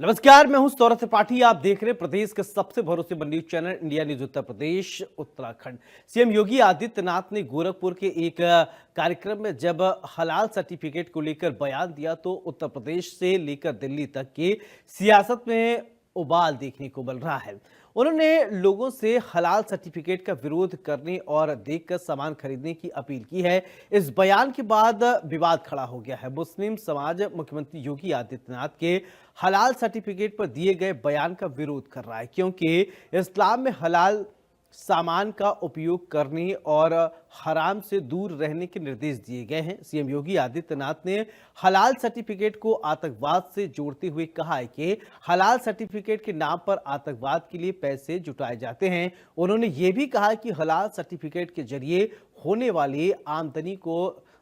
नमस्कार, मैं हूं सौरभ त्रिपाठी। आप देख रहे हैं प्रदेश के सबसे भरोसेमंद news channel India news Uttar Pradesh Uttarakhand. CM Yogi Adityanath ने गोरखपुर के एक कार्यक्रम में जब हलाल सर्टिफिकेट को लेकर बयान दिया तो उत्तर प्रदेश से लेकर दिल्ली तक के सियासत में उबाल देखने को मिल रहा है। उन्होंने लोगों से हलाल सर्टिफिकेट का विरोध करने और देखकर सामान खरीदने की अपील की है। इस बयान के बाद विवाद खड़ा हो गया है। मुस्लिम समाज मुख्यमंत्री योगी आदित्यनाथ के हलाल सर्टिफिकेट पर दिए गए बयान का विरोध कर रहा है, क्योंकि इस्लाम में हलाल सामान का उपयोग करने और हराम से दूर रहने के निर्देश दिए गए हैं। सीएम योगी आदित्यनाथ ने हलाल सर्टिफिकेट को आतंकवाद से जोड़ते हुए कहा है कि हलाल सर्टिफिकेट के नाम पर आतंकवाद के लिए पैसे जुटाए जाते हैं। उन्होंने ये भी कहा कि हलाल सर्टिफिकेट के जरिए होने वाली आमदनी को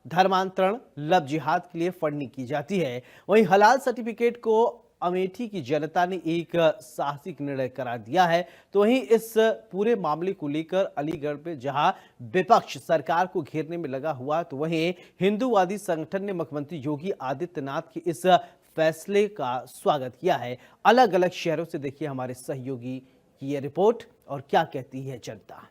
धर्मांतरण, लव जिहाद के लिए फंडिंग की जाती है। वहीं हलाल सर्टिफिकेट को अमेठी की जनता ने एक साहसिक निर्णय करार दिया है। तो वहीं इस पूरे मामले को लेकर अलीगढ़ में जहां विपक्ष सरकार को घेरने में लगा हुआ, तो वहीं हिंदूवादी संगठन ने मुख्यमंत्री योगी आदित्यनाथ के इस फैसले का स्वागत किया है। अलग अलग शहरों से देखिए हमारे सहयोगी की यह रिपोर्ट और क्या कहती है जनता।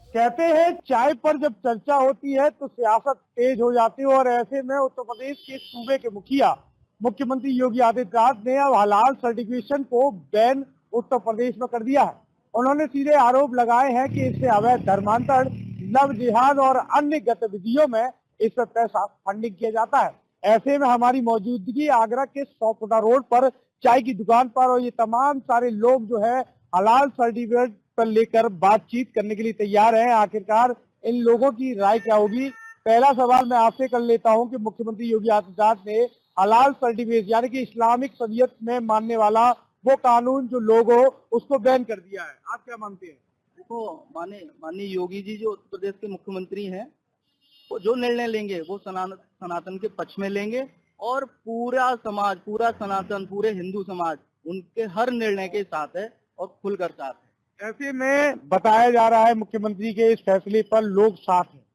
कहते हैं चाय पर जब चर्चा होती है तो सियासत तेज हो जाती है और ऐसे में उत्तर प्रदेश के सूबे के मुखिया मुख्यमंत्री योगी आदित्यनाथ ने अब हलाल सर्टिफिकेशन को बैन उत्तर प्रदेश में कर दिया है। उन्होंने सीधे आरोप लगाए हैं कि इससे अवैध धर्मांतरण, लव जिहाद और अन्य गतिविधियों में इस पर पैसा फंडिंग किया जाता है। ऐसे में हमारी मौजूदगी आगरा के 100 रोड पर चाय की दुकान पर और ये तमाम सारे लोग जो है हलाल सर्टिफिकेट पर लेकर बातचीत करने के लिए तैयार हैं। आखिरकार इन लोगों की राय क्या होगी? पहला सवाल मैं आपसे कर लेता हूं कि मुख्यमंत्री योगी आदित्यनाथ ने हलाल सर्टिफिकेट यानी कि इस्लामिक शरीयत में मानने वाला वो कानून जो लोग हो उसको बैन कर दिया है, आप क्या मानते हैं? देखो, माननीय योगी जी जो उत्तर प्रदेश के मुख्यमंत्री हैं, वो जो निर्णय लेंगे वो सनातन के पक्ष में लेंगे और पूरा समाज, पूरा सनातन, पूरे हिंदू समाज उनके हर निर्णय के साथ है और खुलकर साथ है। ऐसे में बताया जा रहा है मुख्यमंत्री के इस फैसले पर लोग साथ हैं।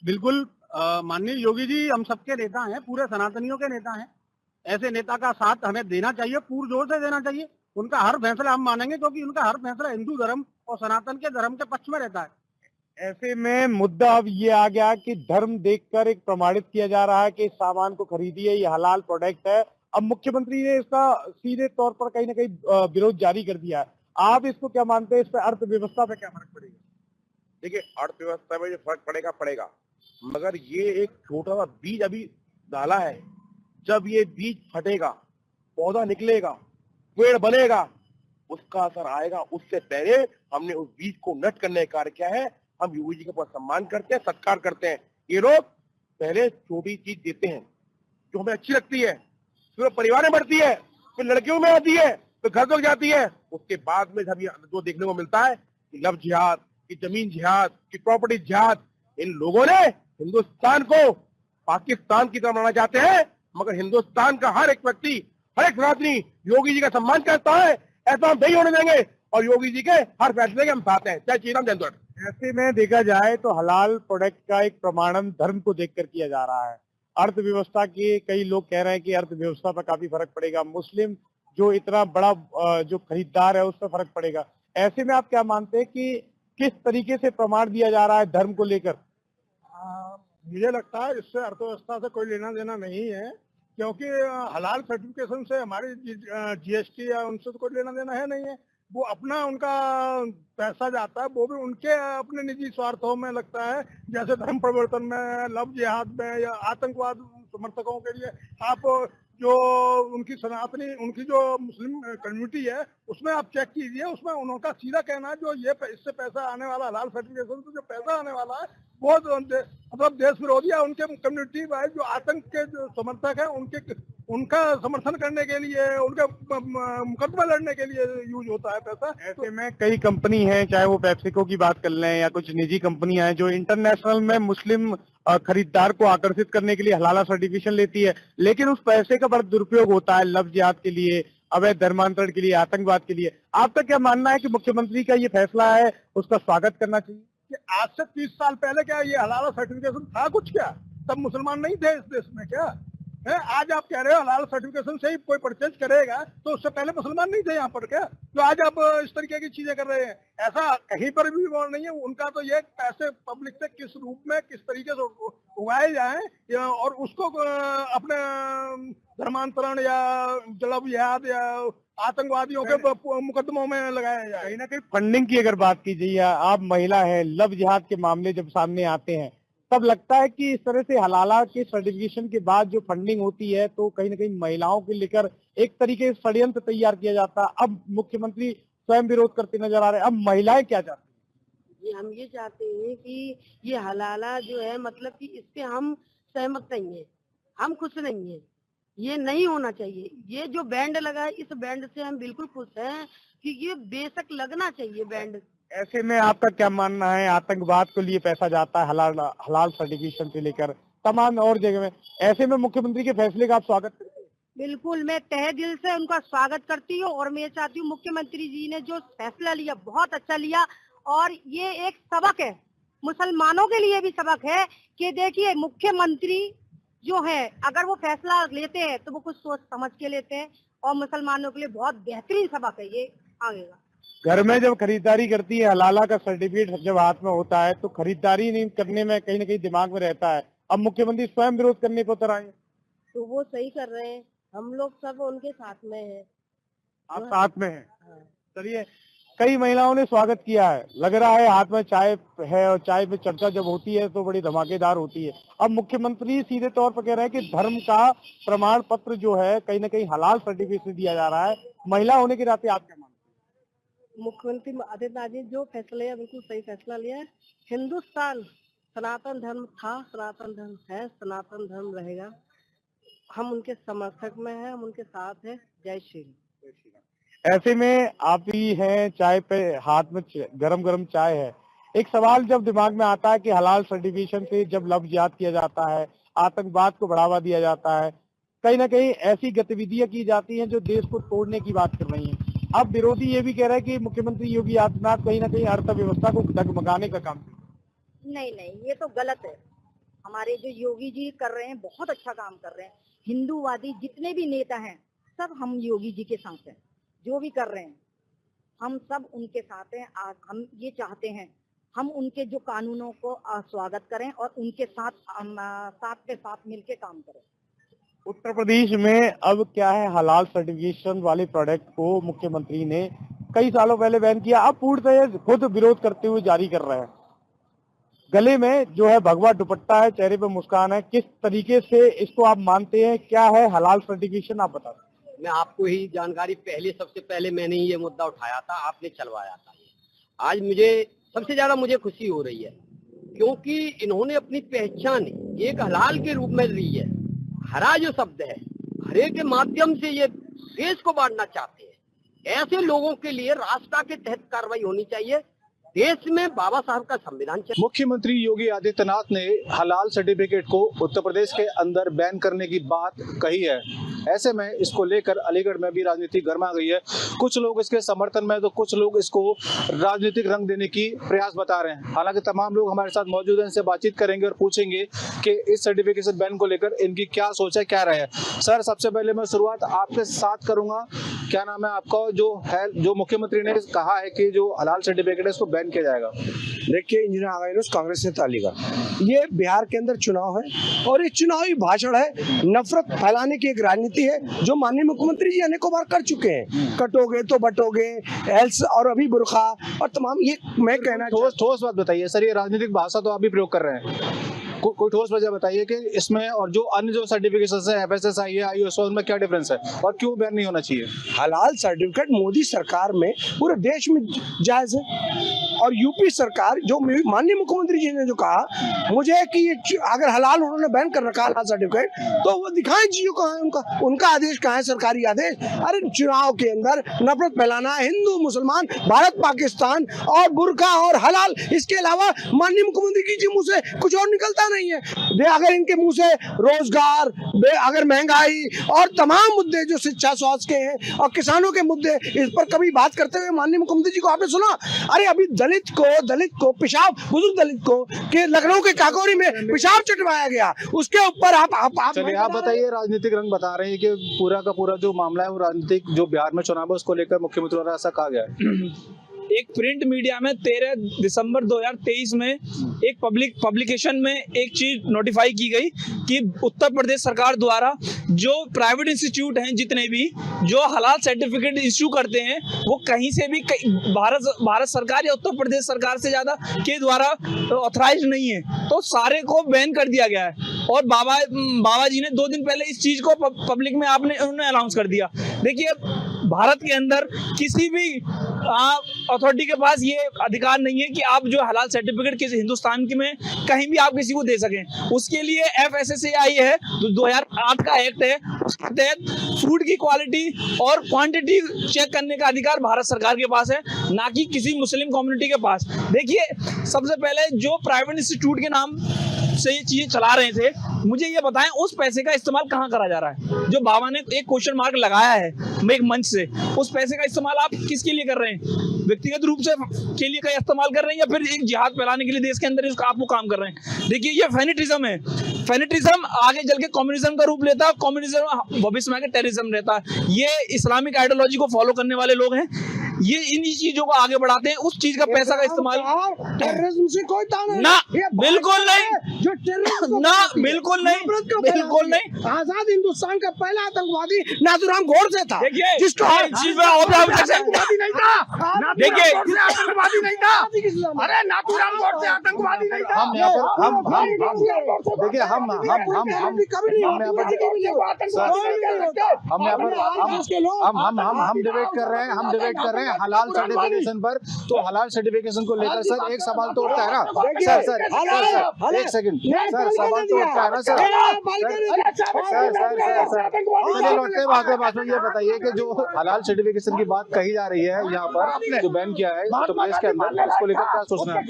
बिल्कुल, माननीय योगी जी हम सबके नेता हैं, पूरे सनातनियों के नेता हैं। ऐसे नेता का साथ हमें देना चाहिए, पूर्ण जोर से देना चाहिए। उनका हर फैसला हम मानेंगे क्योंकि उनका हर फैसला हिंदू धर्म और सनातन के धर्म के पक्ष में रहता है। ऐसे में मुद्दा अब ये आ गया कि धर्म देखकर एक प्रमाणित किया जा रहा है कि इस सामान को खरीदिए, ये हलाल प्रोडक्ट है। अब मुख्यमंत्री ने इसका सीधे तौर पर कहीं ना कहीं विरोध जारी कर दिया है। आप इसको क्या मानते हैं? इस पर अर्थव्यवस्था पे क्या फर्क पड़ेगा? देखिए, अर्थव्यवस्था में जो फर्क पड़ेगा पड़ेगा, मगर ये एक छोटा सा बीज अभी डाला है। जब ये बीज फटेगा, पौधा निकलेगा, पेड़ बनेगा, उसका असर आएगा। उससे पहले हमने उस बीज को नष्ट करने का कार्य किया है। हम योगी जी का बहुत सम्मान करते हैं, सत्कार करते हैं। ये लोग पहले छोटी चीज देते हैं जो हमें अच्छी लगती है, फिर परिवार में बढ़ती है, फिर लड़कियों में आती है, फिर घर तक जाती है। उसके बाद में जब ये जो देखने को मिलता है कि लव जिहाद, कि जमीन जिहाद, कि प्रॉपर्टी जिहाद, इन लोगों ने हिंदुस्तान को पाकिस्तान की तरह बनाना चाहते हैं। मगर हिंदुस्तान का हर एक व्यक्ति, हर एक सनातनी योगी जी का सम्मान करता है। ऐसा हम नहीं होने देंगे और योगी जी के हर फैसले के हम साथ हैं। जय श्री राम, जय हिंद। ऐसे में देखा जाए तो हलाल प्रोडक्ट का एक प्रमाणन धर्म को देखकर किया जा रहा है। अर्थव्यवस्था के कई लोग कह रहे हैं कि अर्थव्यवस्था पर काफी फर्क पड़ेगा। मुस्लिम जो इतना बड़ा जो खरीदार है उस पर फर्क पड़ेगा। ऐसे में आप क्या मानते हैं कि किस तरीके से प्रमाण दिया जा रहा है धर्म को लेकर? मुझे लगता है इससे अर्थव्यवस्था से कोई लेना देना नहीं है, क्योंकि हलाल सर्टिफिकेशन से हमारी जीएसटी या उनसे तो कोई लेना देना है नहीं है। वो अपना उनका पैसा जाता है, वो भी उनके अपने निजी स्वार्थों में लगता है, जैसे धर्म परिवर्तन में, लव जिहाद में या आतंकवाद समर्थकों के लिए। आप जो उनकी सनातनी, उनकी जो मुस्लिम कम्युनिटी है उसमें आप चेक कीजिए, उसमें उनका सीधा कहना है जो ये इससे पैसा आने वाला हलाल सर्टिफिकेशन से जो पैसा आने वाला है वो मतलब देश विरोधी है। उनके कम्युनिटी वाइज जो आतंक के जो समर्थक है उनका समर्थन करने के लिए, उनके मुकदमा लड़ने के लिए यूज होता है पैसा। ऐसे में कई कंपनी है, चाहे वो पेप्सिको की बात कर लें या कुछ निजी कंपनियां हैं जो इंटरनेशनल में मुस्लिम खरीदार को आकर्षित करने के लिए हलाला सर्टिफिकेशन लेती है, लेकिन उस पैसे का बड़ा दुरुपयोग होता है लव जिहाद के लिए, अवैध धर्मांतरण के लिए, आतंकवाद के लिए। आपका क्या मानना है कि मुख्यमंत्री का ये फैसला है उसका स्वागत करना चाहिए? कि आज से 30 साल पहले क्या ये हलाला सर्टिफिकेशन था कुछ? क्या तब मुसलमान नहीं थे इस देश में? क्या है। आज आप कह रहे हो हलाल सर्टिफिकेशन से ही कोई परचेज करेगा, तो उससे पहले मुसलमान नहीं थे यहाँ पर क्या? तो आज आप इस तरीके की चीजें कर रहे हैं, ऐसा कहीं पर भी वो नहीं है। उनका तो ये पैसे पब्लिक से किस रूप में, किस तरीके से उगाए जाए और उसको अपने धर्मांतरण या जलब जिहाद या आतंकवादियों के मुकदमों में लगाया जाए। कहीं ना कहीं फंडिंग की अगर बात की जाए, आप महिला है, लव जिहाद के मामले जब सामने आते हैं तब लगता है कि इस तरह से हलाला के सर्टिफिकेशन के बाद जो फंडिंग होती है तो कहीं ना कहीं महिलाओं को लेकर एक तरीके से षड्यंत्र तैयार किया जाता है। अब मुख्यमंत्री स्वयं विरोध करते नजर आ रहे हैं, अब महिलाएं क्या चाहती हैं? हम ये चाहते हैं कि ये हलाला जो है, मतलब कि इस पे हम सहमत नहीं है, हम खुश नहीं है, ये नहीं होना चाहिए। ये जो बैंड लगा है, इस बैंड से हम बिल्कुल खुश हैं कि ये बेशक लगना चाहिए बैंड। ऐसे में आपका क्या मानना है, आतंकवाद को लिए पैसा जाता है हलाल सर्टिफिकेशन से लेकर तमाम और जगह में, ऐसे में मुख्यमंत्री के फैसले का आप स्वागत करते हैं? बिल्कुल, मैं तहे दिल से उनका स्वागत करती हूँ और मैं चाहती हूँ मुख्यमंत्री जी ने जो फैसला लिया बहुत अच्छा लिया। और ये एक सबक है, मुसलमानों के लिए भी सबक है कि देखिए मुख्यमंत्री जो है अगर वो फैसला लेते हैं तो वो कुछ सोच समझ के लेते हैं, और मुसलमानों के लिए बहुत बेहतरीन सबक है ये आगे का। घर में जब खरीदारी करती है, हलाला का सर्टिफिकेट जब हाथ में होता है तो खरीदारी नहीं करने में कहीं ना कहीं दिमाग में रहता है। अब मुख्यमंत्री स्वयं विरोध करने को उतर आए, तो वो सही कर रहे हैं, हम लोग सब उनके साथ में हैं। आप साथ में हैं। चलिए, कई महिलाओं ने स्वागत किया है, लग रहा है हाथ में चाय है और चाय पे चर्चा जब होती है तो बड़ी धमाकेदार होती है। अब मुख्यमंत्री सीधे तौर पर कह रहे हैं कि धर्म का प्रमाण पत्र जो है कहीं ना कहीं हलाल सर्टिफिकेट से दिया जा रहा है। महिला होने के नाते आप क्या मानते हैं? मुख्यमंत्री आदित्यनाथ जी जो फैसला लिया बिल्कुल सही फैसला लिया है। हिंदुस्तान सनातन धर्म था, सनातन धर्म है, सनातन धर्म रहेगा। हम उनके समर्थक में हैं, हम उनके साथ हैं। जय श्री राम। ऐसे में आप ही हैं, चाय पे हाथ में गरम गरम चाय है, एक सवाल जब दिमाग में आता है कि हलाल सर्टिफिकेशन से जब लव जिहाद किया जाता है, आतंकवाद को बढ़ावा दिया जाता है, कहीं ना कहीं ऐसी गतिविधियां की जाती हैं जो देश को तोड़ने की बात कर रही हैं। अब विरोधी ये भी कह रहे हैं कि मुख्यमंत्री योगी आदित्यनाथ कहीं ना कहीं अर्थव्यवस्था को डगमगाने का काम। नहीं, ये तो गलत है। हमारे जो योगी जी कर रहे हैं बहुत अच्छा काम कर रहे हैं। हिंदूवादी जितने भी नेता हैं सब हम योगी जी के साथ हैं, जो भी कर रहे हैं हम सब उनके साथ हैं। हम ये चाहते हैं हम उनके जो कानूनों को स्वागत करें और उनके साथ साथ मिलके काम करें। उत्तर प्रदेश में अब क्या है, हलाल सर्टिफिकेशन वाले प्रोडक्ट को मुख्यमंत्री ने कई सालों पहले बैन किया, अब पूर्णतः खुद विरोध करते हुए जारी कर रहे हैं। गले में जो है भगवा दुपट्टा है, चेहरे पे मुस्कान है, किस तरीके से इसको आप मानते हैं, क्या है हलाल सर्टिफिकेशन, आप बता दें। मैं आपको ही जानकारी सबसे पहले मैंने ही ये मुद्दा उठाया था, आपने चलवाया था। आज मुझे सबसे ज्यादा खुशी हो रही है क्योंकि इन्होंने अपनी पहचान एक हलाल के रूप में ली है। हरा जो शब्द है, हरे के माध्यम से ये देश को बांटना चाहते हैं। ऐसे लोगों के लिए राष्ट्र के तहत कार्रवाई होनी चाहिए। देश में बाबा साहब का संविधान चाहिए। मुख्यमंत्री योगी आदित्यनाथ ने हलाल सर्टिफिकेट को उत्तर प्रदेश के अंदर बैन करने की बात कही है। ऐसे में इसको लेकर अलीगढ़ में भी राजनीति गर्मा गई है। कुछ लोग इसके समर्थन में तो कुछ लोग इसको राजनीतिक रंग देने की प्रयास बता रहे हैं। हालांकि तमाम लोग हमारे साथ मौजूद हैं, इनसे बातचीत करेंगे और पूछेंगे कि इस सर्टिफिकेशन बैन को लेकर इनकी क्या सोच है, क्या राय है। सर, सबसे पहले मैं शुरुआत आपके साथ करूंगा। क्या नाम है आपका? जो मुख्यमंत्री ने कहा है कि जो हलाल सर्टिफिकेट है इसको बैन किया जाएगा। देखिए, इंजीनियर आगाइनोस कांग्रेस से अलीगढ़, ये बिहार के अंदर चुनाव है और ये चुनावी भाषण है, नफरत फैलाने की एक राजनीति है जो माननीय मुख्यमंत्री जी अनेकों बार कर चुके हैं। कटोगे तो बटोगे, एल्स और अभी बुर्खा और तमाम, ये मैं कहना ठोस बात बताइए सर। ये राजनीतिक भाषा तो आप भी प्रयोग कर रहे हैं, कोई ठोस वजह बताइए कि इसमें और जो अन्य जो सर्टिफिकेशन है FSSAI है, ISO, उनमें क्या डिफरेंस है और क्यों बैन नहीं होना चाहिए? हलाल सर्टिफिकेट मोदी सरकार में पूरे देश में जायज है और यूपी सरकार जो माननीय मुख्यमंत्री जी ने जो कहा मुझे कि अगर हलाल उन्होंने बैन कर रखा हलाल सर्टिफिकेट तो वो दिखाएं जियो कहाँ है उनका आदेश कहाँ है, सरकारी आदेश। अरे चुनाव के अंदर नफरत फैलाना, हिंदू मुसलमान, भारत पाकिस्तान और बुर्का और हलाल, इसके अलावा माननीय मुख्यमंत्री जी मुंह से कुछ और निकलता नहीं है। अगर इनके मुंह से रोजगार, अगर महंगाई और तमाम मुद्दे जो शिक्षा स्वास्थ्य के हैं और किसानों के मुद्दे, इस पर कभी बात करते हुए माननीय मुख्यमंत्री जी को आपने सुना? अरे अभी दलित को पेशाब, बुजुर्ग दलित को कि लखनऊ के काकोरी में पेशाब चटवाया गया, उसके ऊपर आप चलिए आप बताइए, राजनीतिक रंग बता रहे हैं कि पूरा का पूरा जो मामला है वो राजनीतिक, जो बिहार में चुनाव है उसको लेकर मुख्यमंत्री द्वारा ऐसा कहा गया है। एक प्रिंट मीडिया में 13 दिसंबर 2023 में एक पब्लिकेशन में एक चीज नोटिफाई की गई कि उत्तर प्रदेश सरकार द्वारा जो प्राइवेट इंस्टीट्यूट हैं जितने भी जो हलाल सर्टिफिकेट इश्यू करते हैं वो कहीं से भी भारत सरकार या उत्तर प्रदेश सरकार से ज्यादा के द्वारा ऑथराइज नहीं है, तो सारे को बैन कर दिया गया है। और बाबा जी ने 2 दिन पहले इस चीज को पब्लिक में उन्होंने अनाउंस कर दिया। देखिए, भारत के अंदर किसी भी अथॉरिटी के पास ये अधिकार नहीं है कि आप जो हलाल सर्टिफिकेट किसी हिंदुस्तान के में कहीं भी आप किसी को दे सकें। उसके लिए FSSAI है, 2008 का एक्ट है, उसके तहत फूड की क्वालिटी और क्वांटिटी चेक करने का अधिकार भारत सरकार के पास है, ना कि किसी मुस्लिम कम्युनिटी के पास। देखिए, सबसे पहले जो प्राइवेट इंस्टीट्यूट के नाम से ये चीजें चला रहे थे, मुझे ये बताएं उस पैसे का इस्तेमाल कहाँ करा जा रहा है? जो बाबा ने एक क्वेश्चन मार्क लगाया है एक मंच से, उस पैसे का इस्तेमाल आप किसके लिए कर रहे हैं? व्यक्तिगत रूप से के लिए का इस्तेमाल कर रहे हैं या फिर एक जिहाद फैलाने के लिए देश के अंदर आप वो काम कर रहे हैं? देखिए, ये फेनेटिज्म है। फेनेटिज्म आगे चल के कम्युनिज्म का रूप लेता है, कम्युनिज्म भविष्य में आगे टेररिज्म रहता है। ये इस्लामिक आइडियोलॉजी को फॉलो करने वाले लोग हैं, ये इन्हीं चीजों को आगे बढ़ाते हैं। उस चीज का पैसा का इस्तेमाल टेररिज्म से कोई ताना ना, बिल्कुल नहीं, जो टेररिज्म ना, बिल्कुल नहीं, बिल्कुल नहीं। आजाद हिंदुस्तान का पहला आतंकवादी नाथूराम गोडसे था, देखिए जिसको आतंकवादी नहीं था। देखिए, आतंकवादी नहीं था। अरे नाथूराम गोडसे आतंकवादी नहीं था। हम यहाँ पर देखिए हम डिबेट कर रहे हैं, हलाल सर्टिफिकेशन पर। तो हलाल सर्टिफिकेशन को लेकर सर एक सवाल तो उठता है ना सर, एक सेकंड सर, सवाल तो उठता है ना सर। चलिए लौटते बात में ये बताइए कि जो हलाल सर्टिफिकेशन की बात कही जा रही है यहाँ पर, जो बैन किया है उत्तर प्रदेश के अंदर, उसको लेकर क्या सोचना है?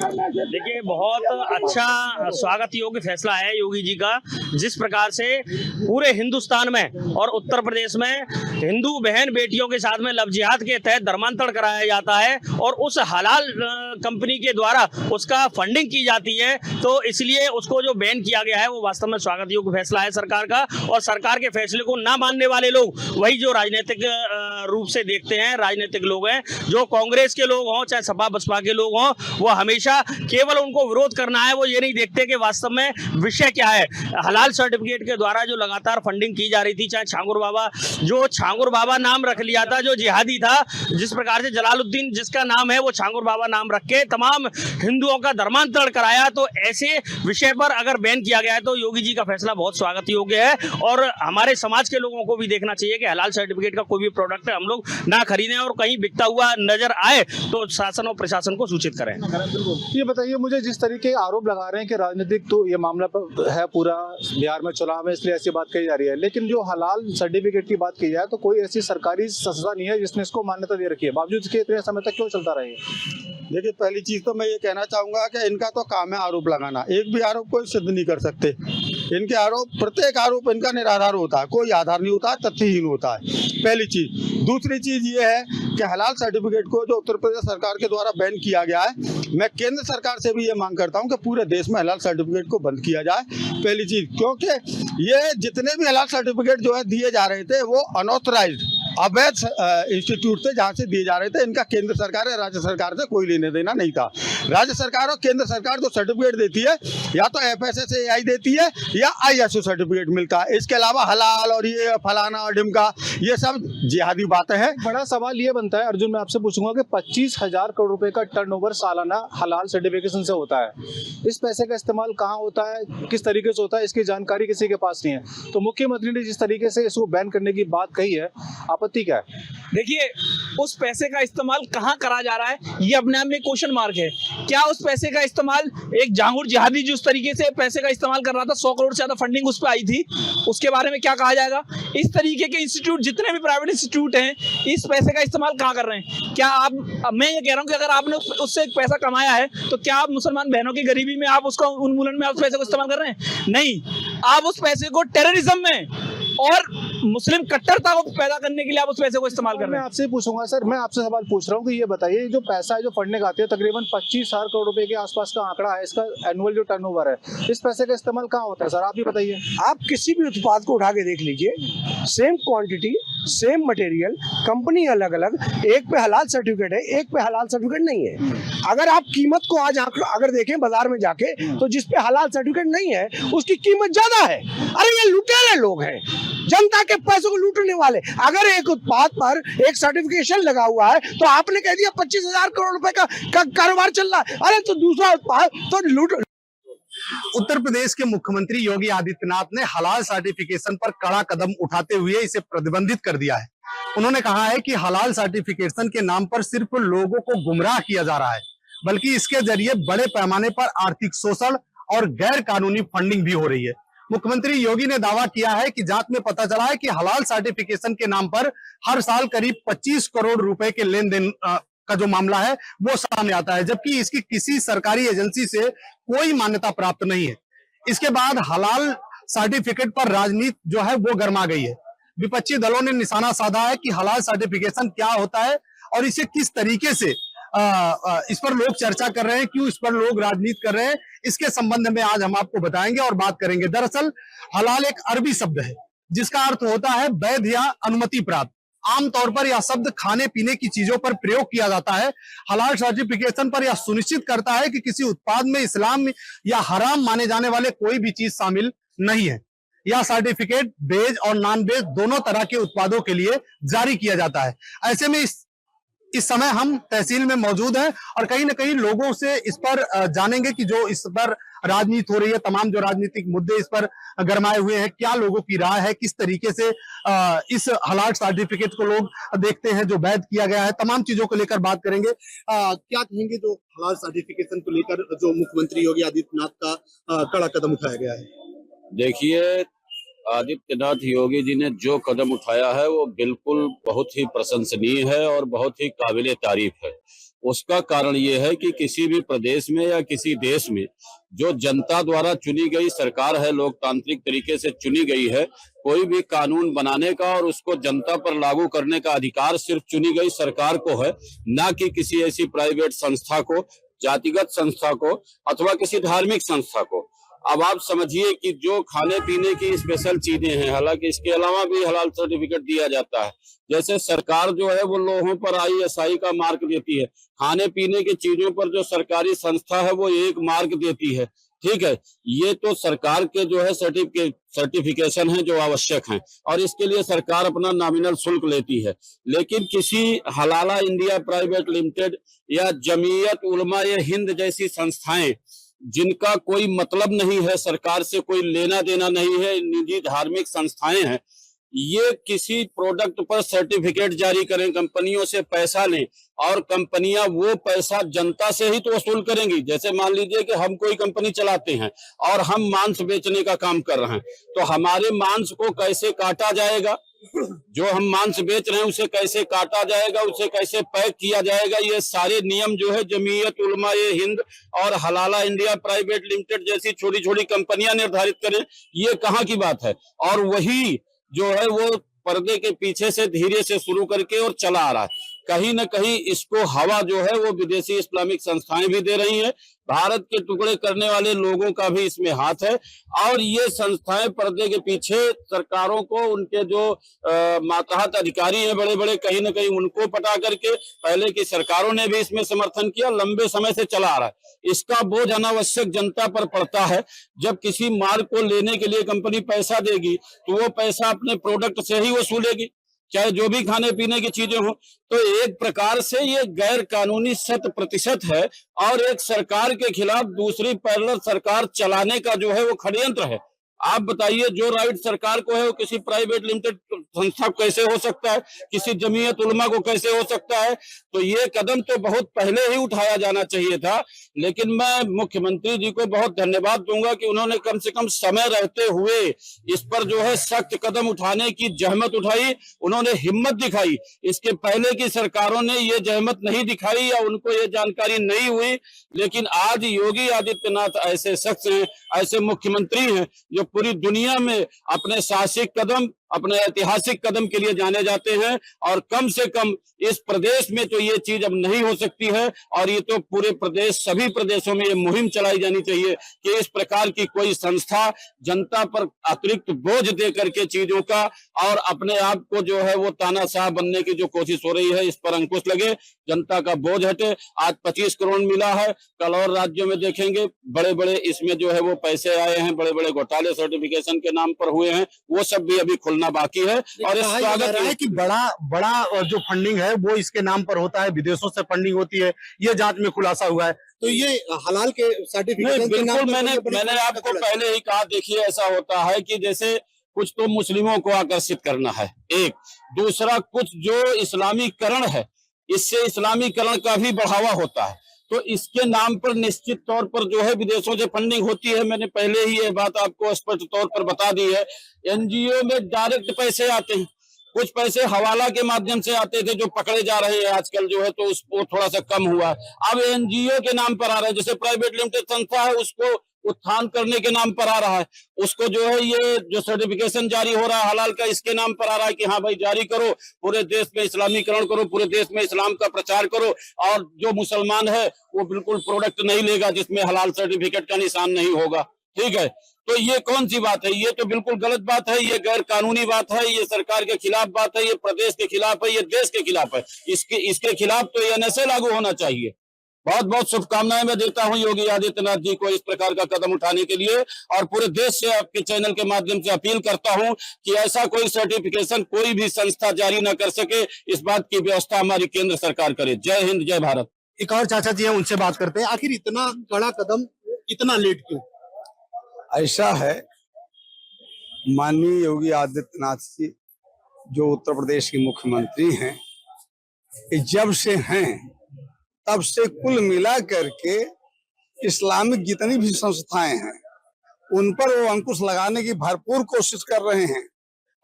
देखिए, बहुत अच्छा स्वागत योग्य फैसला है योगी जी का। जिस प्रकार से पूरे हिंदुस्तान में और उत्तर प्रदेश में हिंदू बहन बेटियों के साथ में लव जिहाद के तहत धर्मांतरण कराया जाता है और उस हलाल कंपनी के द्वारा उसका फंडिंग की जाती है, तो इसलिए उसको जो बैन किया गया है वो वास्तव में स्वागत योग्य फैसला है सरकार का। और सरकार के फैसले को ना मानने वाले लोग वही जो राजनीतिक रूप से देखते हैं, राजनीतिक लोग हैं, जो कांग्रेस के लोग हों चाहे सपा बसपा के लोग हों, वो हमेशा केवल उनको विरोध करना है, वो ये नहीं देखते कि वास्तव में विषय क्या है। हलाल सर्टिफिकेट के द्वारा जो लगातार फंडिंग की जा रही थी, चाहे छांगुर बाबा नाम रख लिया था जो जिहादी था, जिस प्रकार से जलालुद्दीन जिसका नाम है वो छांगुर बाबा नाम रख के तमाम हिंदुओं का धर्मांतरण कराया, तो ऐसे विषय पर अगर बैन किया गया है तो योगी जी का फैसला बहुत स्वागत योग्य है। और हमारे समाज के लोगों को भी देखना चाहिए कि हलाल सर्टिफिकेट का कोई भी प्रोडक्ट हम लोग ना खरीदें और कहीं बिकता हुआ नजर आए तो शासन और प्रशासन को सूचित करें। ये बताइए मुझे, जिस तरीके के आरोप लगा रहे हैं कि राजनीतिक तो ये मामला है, पूरा बिहार में चुनाव है इसलिए ऐसी बात कही जा रही है, लेकिन जो हलाल सर्टिफिकेट की बात की जाए तो कोई ऐसी सरकारी संस्था नहीं है जिसने इसको मान्यता दे रखी है, बावजूद इसके इतने समय तक क्यों चलता रहेगा? देखिए, पहली चीज तो मैं ये कहना चाहूंगा कि इनका तो काम है आरोप लगाना, एक भी आरोप कोई सिद्ध नहीं कर सकते। इनके आरोप, प्रत्येक आरोप इनका निराधार होता है, कोई आधार नहीं होता, तथ्यहीन होता है, पहली चीज। दूसरी चीज ये है कि हलाल सर्टिफिकेट को जो उत्तर प्रदेश सरकार के द्वारा बैन किया गया है, मैं केंद्र सरकार से भी ये मांग करता हूँ कि पूरे देश में हलाल सर्टिफिकेट को बंद किया जाए, पहली चीज। क्योंकि ये जितने भी हलाल सर्टिफिकेट जो है दिए जा रहे थे वो अनऑथराइज्ड अवैध इंस्टीट्यूट से जहाँ से दिए जा रहे थे, इनका केंद्र सरकार या राज्य सरकार से कोई लेने देना नहीं था। राज्य सरकार और केंद्र सरकार जो सर्टिफिकेट देती है या तो FSSAI देती है या ISO सर्टिफिकेट मिलता है, इसके अलावा हलाल और ये फलाना और ढिमका ये सब जिहादी बातें हैं। बड़ा सवाल ये बनता है अर्जुन, मैं आपसे पूछूंगा कि 25,000 करोड़ रुपए का टर्नओवर सालाना हलाल सर्टिफिकेशन से होता है, इस पैसे का इस्तेमाल कहाँ होता है, किस तरीके से होता है, इसकी जानकारी किसी के पास नहीं है। तो मुख्यमंत्री ने जिस तरीके से इसको बैन करने की बात कही है, आपत्ति क्या है? देखिए, उस पैसे का इस्तेमाल कहाँ करा जा रहा है ये अपने आप में क्वेश्चन मार्क है। क्या उस पैसे का इस्तेमाल एक जांगूर जिहादी जिस तरीके से पैसे का इस्तेमाल कर रहा था, 100 करोड़ से ज्यादा फंडिंग उस पर आई थी, उसके बारे में क्या कहा जाएगा? इस तरीके के इंस्टीट्यूट, जितने भी प्राइवेट इंस्टीट्यूट हैं, इस पैसे का इस्तेमाल कहाँ कर रहे हैं? क्या आप, मैं ये कह रहा हूँ कि अगर आपने उससे एक पैसा कमाया है तो क्या आप मुसलमान बहनों की गरीबी में आप उसका उन्मूलन में आप उस पैसे को इस्तेमाल कर रहे हैं? नहीं, आप उस पैसे को टेररिज्म में और मुस्लिम कट्टरता को पैदा करने के लिए आप उस पैसे को इस्तेमाल कर मैं रहे हैं। आपसे पूछूंगा सर, मैं आपसे सवाल पूछ रहा हूँ कि ये बताइए, जो पैसा है जो फंडिंग आती है तकरीबन 25,000 करोड़ रुपए के आसपास का आंकड़ा है इसका एनुअल जो टर्नओवर है, इस पैसे का इस्तेमाल कहाँ होता है सर, आप ही बताइए। आप किसी भी उत्पाद को उठा के देख लीजिए, same quantity same material, company अलग अलग, एक पे हलाल सर्टिफिकेट है, एक पे हलाल सर्टिफिकेट नहीं है। अगर आप कीमत को आज अगर देखें बाजार में जाके, तो जिस पे हलाल सर्टिफिकेट नहीं है उसकी कीमत ज्यादा है। अरे ये लुटेरे लोग हैं, जनता के पैसों को लूटने वाले। अगर एक उत्पाद पर एक सर्टिफिकेशन लगा हुआ है तो आपने कह दिया 25,000 करोड़ रुपए का कारोबार चल रहा है, अरे तो दूसरा उत्पाद तो लूट। उत्तर प्रदेश के मुख्यमंत्री योगी आदित्यनाथ ने हलाल सर्टिफिकेशन पर कड़ा कदम उठाते हुए इसे प्रतिबंधित कर दिया है। उन्होंने कहा है कि हलाल सर्टिफिकेशन के नाम पर सिर्फ लोगों को गुमराह किया जा रहा है, बल्कि इसके जरिए बड़े पैमाने पर आर्थिक शोषण और गैर कानूनी फंडिंग भी हो रही है। मुख्यमंत्री योगी ने दावा किया है कि जांच में पता चला है कि हलाल सर्टिफिकेशन के नाम पर हर साल करीब 25 करोड़ रुपए के लेन देन का जो मामला है वो सामने आता है, जबकि इसकी किसी सरकारी एजेंसी से कोई मान्यता प्राप्त नहीं है। इसके बाद हलाल सर्टिफिकेट पर राजनीति जो है वो गर्मा गई है। विपक्षी दलों ने निशाना साधा है कि हलाल सर्टिफिकेशन क्या होता है और इसे किस तरीके से इस पर लोग चर्चा कर रहे हैं, क्यों इस पर लोग राजनीति कर रहे हैं, इसके संबंध में आज हम आपको बताएंगे और बात करेंगे। दरअसल हलाल एक अरबी शब्द है जिसका अर्थ होता है वैध या अनुमति प्राप्त। आमतौर पर यह शब्द खाने पीने की चीजों पर प्रयोग किया जाता है। हलाल सर्टिफिकेशन पर यह सुनिश्चित करता है कि किसी उत्पाद में इस्लाम या हराम माने जाने वाले कोई भी चीज शामिल नहीं है। यह सर्टिफिकेट वेज और नॉन वेज दोनों तरह के उत्पादों के लिए जारी किया जाता है। ऐसे में इस समय हम तहसील में मौजूद हैं और कहीं ना कहीं लोगों से इस पर जानेंगे कि जो इस पर राजनीति हो रही है, तमाम जो राजनीतिक मुद्दे इस पर गरमाए हुए हैं, क्या लोगों की राय है, किस तरीके से इस हलाल सर्टिफिकेट को लोग देखते हैं जो वैध किया गया है, तमाम चीजों को लेकर बात करेंगे। क्या कहेंगे जो हलाल सर्टिफिकेशन को लेकर जो मुख्यमंत्री योगी आदित्यनाथ का कड़ा कदम उठाया गया है? देखिए, आदित्यनाथ योगी जी ने जो कदम उठाया है वो बिल्कुल बहुत ही प्रशंसनीय है और बहुत ही काबिले तारीफ है। उसका कारण ये है कि किसी भी प्रदेश में या किसी देश में जो जनता द्वारा चुनी गई सरकार है, लोकतांत्रिक तरीके से चुनी गई है, कोई भी कानून बनाने का और उसको जनता पर लागू करने का अधिकार सिर्फ चुनी गई सरकार को है, ना कि किसी ऐसी प्राइवेट संस्था को, जातिगत संस्था को अथवा किसी धार्मिक संस्था को। अब आप समझिए कि जो खाने पीने की स्पेशल चीजें हैं, हालांकि इसके अलावा भी हलाल सर्टिफिकेट दिया जाता है। जैसे सरकार जो है वो लोगों पर ISI का मार्क देती है, खाने पीने की चीजों पर जो सरकारी संस्था है वो 1 मार्क देती है। ठीक है, ये तो सरकार के जो है सर्टिफिकेशन है जो आवश्यक हैं और इसके लिए सरकार अपना नॉमिनल शुल्क लेती है। लेकिन किसी हलाला इंडिया प्राइवेट लिमिटेड या जमीयत उलमा ए हिंद जैसी संस्थाएं जिनका कोई मतलब नहीं है, सरकार से कोई लेना देना नहीं है, निजी धार्मिक संस्थाएं हैं, ये किसी प्रोडक्ट पर सर्टिफिकेट जारी करें, कंपनियों से पैसा लें और कंपनियां वो पैसा जनता से ही तो वसूल करेंगी। जैसे मान लीजिए कि हम कोई कंपनी चलाते हैं और हम मांस बेचने का काम कर रहे हैं, तो हमारे मांस को कैसे काटा जाएगा, जो हम मांस बेच रहे हैं उसे कैसे काटा जाएगा, उसे कैसे पैक किया जाएगा, ये सारे नियम जो है जमीयत उलमा ए हिंद और हलाला इंडिया प्राइवेट लिमिटेड जैसी छोटी छोटी कंपनियां निर्धारित करें। ये कहाँ की बात है? और वही जो है वो पर्दे के पीछे से धीरे से शुरू करके और चला आ रहा है। कहीं न कहीं इसको हवा जो है वो विदेशी इस्लामिक संस्थाएं भी दे रही हैं, भारत के टुकड़े करने वाले लोगों का भी इसमें हाथ है और ये संस्थाएं पर्दे के पीछे सरकारों को, उनके जो मातहत अधिकारी हैं बड़े बड़े, कहीं न कहीं उनको पटा करके, पहले की सरकारों ने भी इसमें समर्थन किया, लंबे समय से चला आ रहा है। इसका बोझ अनावश्यक जनता पर पड़ता है। जब किसी माल को लेने के लिए कंपनी पैसा देगी तो वो पैसा अपने प्रोडक्ट से ही वसूलेगी, चाहे जो भी खाने पीने की चीजें हो। तो एक प्रकार से ये गैर कानूनी 100% है और एक सरकार के खिलाफ दूसरी पैरेलल सरकार चलाने का जो है वो षड्यंत्र है। आप बताइए, जो राइट सरकार को है वो किसी प्राइवेट लिमिटेड संस्था को कैसे हो सकता है, किसी जमीयत उलमा को कैसे हो सकता है? तो ये कदम तो बहुत पहले ही उठाया जाना चाहिए था। लेकिन मैं मुख्यमंत्री जी को बहुत धन्यवाद दूंगा कि उन्होंने कम से कम समय रहते हुए इस पर जो है सख्त कदम उठाने की जहमत उठाई, उन्होंने हिम्मत दिखाई। इसके पहले की सरकारों ने ये जहमत नहीं दिखाई या उनको ये जानकारी नहीं हुई। लेकिन आज योगी आदित्यनाथ ऐसे शख्स हैं, ऐसे मुख्यमंत्री हैं जो पूरी दुनिया में अपने साहसिक कदम अपने ऐतिहासिक कदम के लिए जाने जाते हैं और कम से कम इस प्रदेश में तो ये चीज अब नहीं हो सकती है और ये तो पूरे प्रदेश सभी प्रदेशों में ये मुहिम चलाई जानी चाहिए कि इस प्रकार की कोई संस्था जनता पर अतिरिक्त बोझ दे करके चीजों का और अपने आप को जो है वो तानाशाह बनने की जो कोशिश हो रही है इस पर अंकुश लगे, जनता का बोझ हटे। आज 25 करोड़ मिला है, कल और राज्यों में देखेंगे बड़े बड़े इसमें जो है वो पैसे आए हैं, बड़े बड़े घोटाले सर्टिफिकेशन के नाम पर हुए हैं, वो सब भी अभी खुलना बाकी है। और इस स्वागत है कि बड़ा जो फंडिंग है वो इसके नाम पर होता है, विदेशों से फंडिंग होती है, ये जांच में खुलासा हुआ है। तो ये हलाल के सर्टिफिकेशन के नाम पर मैंने आपको पहले ही कहा, देखिए ऐसा होता है कि जैसे कुछ तो मुस्लिमों को आकर्षित करना है, एक दूसरा कुछ जो इस्लामीकरण है, इससे इस्लामीकरण का भी बढ़ावा होता है, तो इसके नाम पर निश्चित तौर पर जो है विदेशों से फंडिंग होती है। मैंने पहले ही ये बात आपको स्पष्ट तौर पर बता दी है। एनजीओ में डायरेक्ट पैसे आते हैं, कुछ पैसे हवाला के माध्यम से आते थे जो पकड़े जा रहे हैं आजकल जो है, तो उसको थोड़ा सा कम हुआ। अब एनजीओ के नाम पर आ रहे हैं, जैसे प्राइवेट लिमिटेड संस्था है उसको उत्थान करने के नाम पर आ रहा है, उसको जो है ये जो सर्टिफिकेशन जारी हो रहा है हलाल का, इसके नाम पर आ रहा है कि हाँ भाई जारी करो, पूरे देश में इस्लामीकरण करो, पूरे देश में इस्लाम का प्रचार करो, और जो मुसलमान है वो बिल्कुल प्रोडक्ट नहीं लेगा जिसमें हलाल सर्टिफिकेट का निशान नहीं होगा। ठीक है, तो ये कौन सी बात है? ये तो बिल्कुल गलत बात है, ये गैर कानूनी बात है, ये सरकार के खिलाफ बात है, ये प्रदेश के खिलाफ है, ये देश के खिलाफ है। इसके खिलाफ तो एनएसए लागू होना चाहिए। बहुत बहुत शुभकामनाएं मैं देता हूं योगी आदित्यनाथ जी को इस प्रकार का कदम उठाने के लिए, और पूरे देश से आपके चैनल के माध्यम से अपील करता हूं कि ऐसा कोई सर्टिफिकेशन कोई भी संस्था जारी न कर सके, इस बात की व्यवस्था हमारी केंद्र सरकार करे। जय हिंद, जय भारत। एक और चाचा जी हैं, उनसे बात करते हैं। आखिर इतना बड़ा कदम इतना लेट क्यों? ऐसा है, माननीय योगी आदित्यनाथ जी जो उत्तर प्रदेश के मुख्यमंत्री हैं, जब से हैं तब से कुल मिला करके इस्लामिक जितनी भी संस्थाएं हैं उन पर वो अंकुश लगाने की भरपूर कोशिश कर रहे हैं,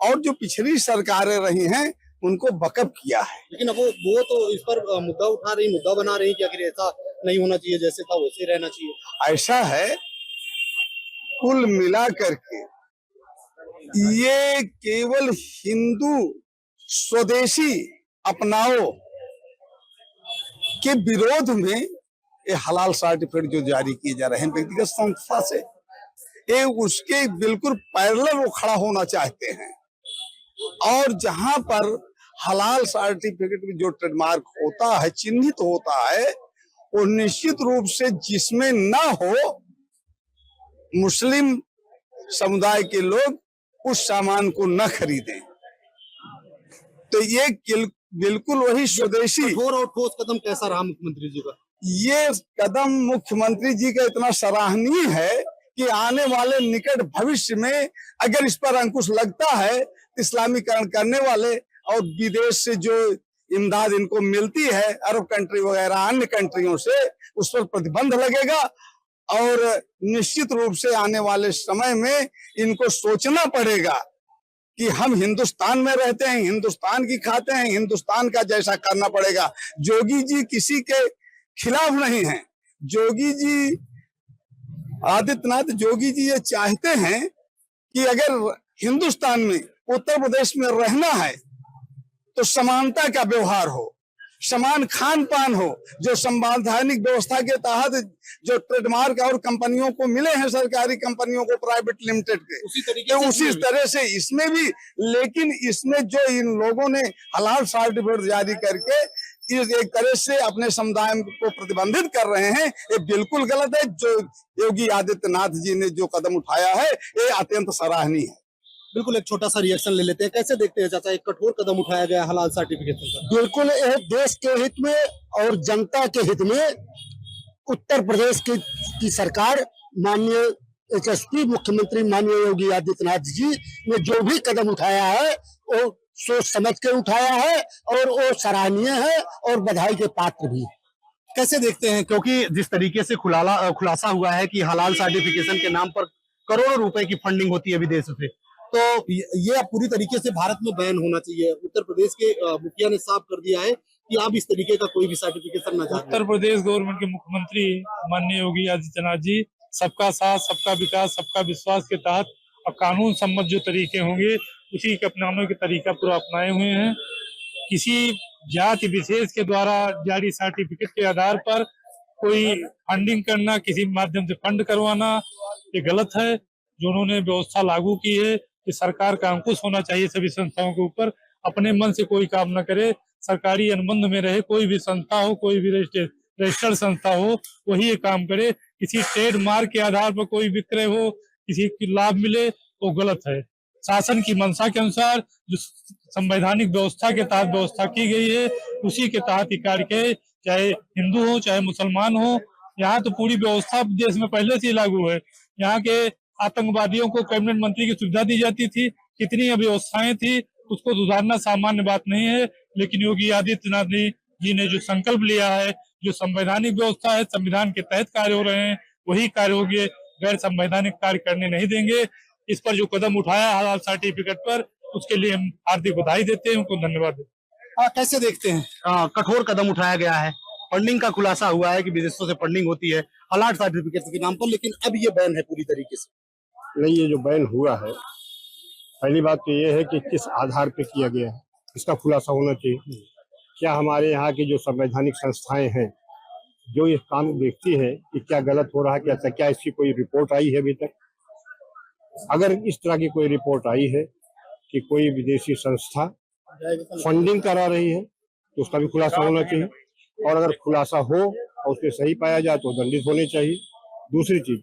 और जो पिछली सरकारें रही हैं उनको बकअप किया है। लेकिन अब वो तो इस पर मुद्दा उठा रही, मुद्दा बना रही कि आखिर ऐसा नहीं होना चाहिए, जैसे था वैसे रहना चाहिए। ऐसा है, कुल मिला करके ये केवल हिंदू स्वदेशी अपनाओ के विरोध में ये हलाल सर्टिफिकेट जो जारी किए जा रहे हैं व्यक्तिगत संस्था से, ये उसके बिल्कुल पैरेलल वो खड़ा होना चाहते हैं। और जहां पर हलाल सर्टिफिकेट में जो ट्रेडमार्क होता है, चिन्हित होता है, वो निश्चित रूप से जिसमें ना हो मुस्लिम समुदाय के लोग उस सामान को न खरीदें। तो ये बिल्कुल वही स्वदेशी कठोर और ठोस कदम कैसा रहा मुख्यमंत्री जी का? ये कदम मुख्यमंत्री जी का इतना सराहनीय है कि आने वाले निकट भविष्य में अगर इस पर अंकुश लगता है, इस्लामीकरण करने वाले और विदेश से जो इमदाद इनको मिलती है अरब कंट्री वगैरह अन्य कंट्रियों से, उस पर प्रतिबंध लगेगा। और निश्चित रूप से आने वाले समय में इनको सोचना पड़ेगा कि हम हिंदुस्तान में रहते हैं, हिंदुस्तान की खाते हैं, हिंदुस्तान का जैसा करना पड़ेगा। जोगी जी किसी के खिलाफ नहीं हैं। जोगी जी आदित्यनाथ जोगी जी ये चाहते हैं कि अगर हिंदुस्तान में उत्तर प्रदेश में रहना है तो समानता का व्यवहार हो, समान खान पान हो, जो संवैधानिक व्यवस्था के तहत जो ट्रेडमार्क और कंपनियों को मिले हैं, सरकारी कंपनियों को, प्राइवेट लिमिटेड के, उसी तरह से इसमें भी। लेकिन इसमें जो इन लोगों ने हलाल सर्टिफिकेट जारी करके इस एक तरह से अपने समुदाय को प्रतिबंधित कर रहे हैं, ये बिल्कुल गलत है। जो योगी आदित्यनाथ जी ने जो कदम उठाया है ये अत्यंत सराहनीय है। बिल्कुल, एक छोटा सा रिएक्शन ले लेते हैं। कैसे देखते हैं चाचा, एक कठोर कदम उठाया गया हलाल सर्टिफिकेशन का? बिल्कुल, यह देश के हित में और जनता के हित में उत्तर प्रदेश की सरकार, माननीय यशस्वी मुख्यमंत्री माननीय योगी आदित्यनाथ जी ने जो भी कदम उठाया है वो सोच समझ के उठाया है और वो सराहनीय है और बधाई के पात्र भी। कैसे देखते हैं, क्योंकि जिस तरीके से खुलासा हुआ है कि हलाल सर्टिफिकेशन के नाम पर करोड़ों रुपए की फंडिंग होती है विदेशों से, तो ये पूरी तरीके से भारत में बैन होना चाहिए। उत्तर प्रदेश के मुखिया ने साफ कर दिया है कि आप इस तरीके का कोई भी सर्टिफिकेशन न जारी। उत्तर प्रदेश गवर्नमेंट के मुख्यमंत्री माननीय योगी आदित्यनाथ जी सबका साथ, सबका विकास, सबका विश्वास के तहत अब कानून सम्मत जो तरीके होंगे उसी के अपनाने का तरीका पूरा अपनाए हुए हैं। किसी जाति विशेष के द्वारा जारी सर्टिफिकेट के आधार पर कोई फंडिंग करना, किसी माध्यम से फंड करवाना, ये गलत है। जो उन्होंने व्यवस्था लागू की है कि सरकार का अंकुश होना चाहिए सभी संस्थाओं के ऊपर, अपने मन से कोई काम न करे, सरकारी अनुबंध में रहे। कोई भी संस्था हो, कोई भी रजिस्टर्ड संस्था हो, वही ये काम करे। किसी ट्रेडमार्क के आधार पर कोई विक्रय हो, किसी की लाभ मिले, वो गलत है। शासन की मंशा के अनुसार जो संवैधानिक व्यवस्था के तहत व्यवस्था की गई है, उसी के तहत ही कार्य के, चाहे हिंदू हो चाहे मुसलमान हो। यहाँ तो पूरी व्यवस्था देश में पहले से ही लागू है। यहाँ के आतंकवादियों को कैबिनेट मंत्री की सुविधा दी जाती थी, कितनी अव्यवस्थाएं थी, उसको सुधारना सामान्य बात नहीं है। लेकिन योगी आदित्यनाथ जी ने जो संकल्प लिया है, जो संवैधानिक व्यवस्था है, संविधान के तहत कार्य हो रहे हैं, वही कार्य होंगे, गैर संवैधानिक कार्य करने नहीं देंगे। इस पर जो कदम उठाया हलाल सर्टिफिकेट पर, उसके लिए हम हार्दिक बधाई देते हैं, उनको धन्यवाद देते हैं। कैसे देखते हैं कठोर कदम उठाया गया है, फंडिंग का खुलासा हुआ है कि विदेशों से फंडिंग होती है हलाल सर्टिफिकेट के नाम पर, लेकिन अब ये बैन है पूरी तरीके से। नहीं, ये जो बैन हुआ है, पहली बात तो ये है कि किस आधार पे किया गया है, इसका खुलासा होना चाहिए। क्या हमारे यहाँ की जो संवैधानिक संस्थाएं हैं, जो इस काम देखती है कि क्या गलत हो रहा है, क्या इसकी कोई रिपोर्ट आई है अभी तक? अगर इस तरह की कोई रिपोर्ट आई है कि कोई विदेशी संस्था फंडिंग करा रही है, तो उसका भी खुलासा होना चाहिए। और अगर खुलासा हो और उसमें सही पाया जाए तो दंडित होने चाहिए। दूसरी चीज,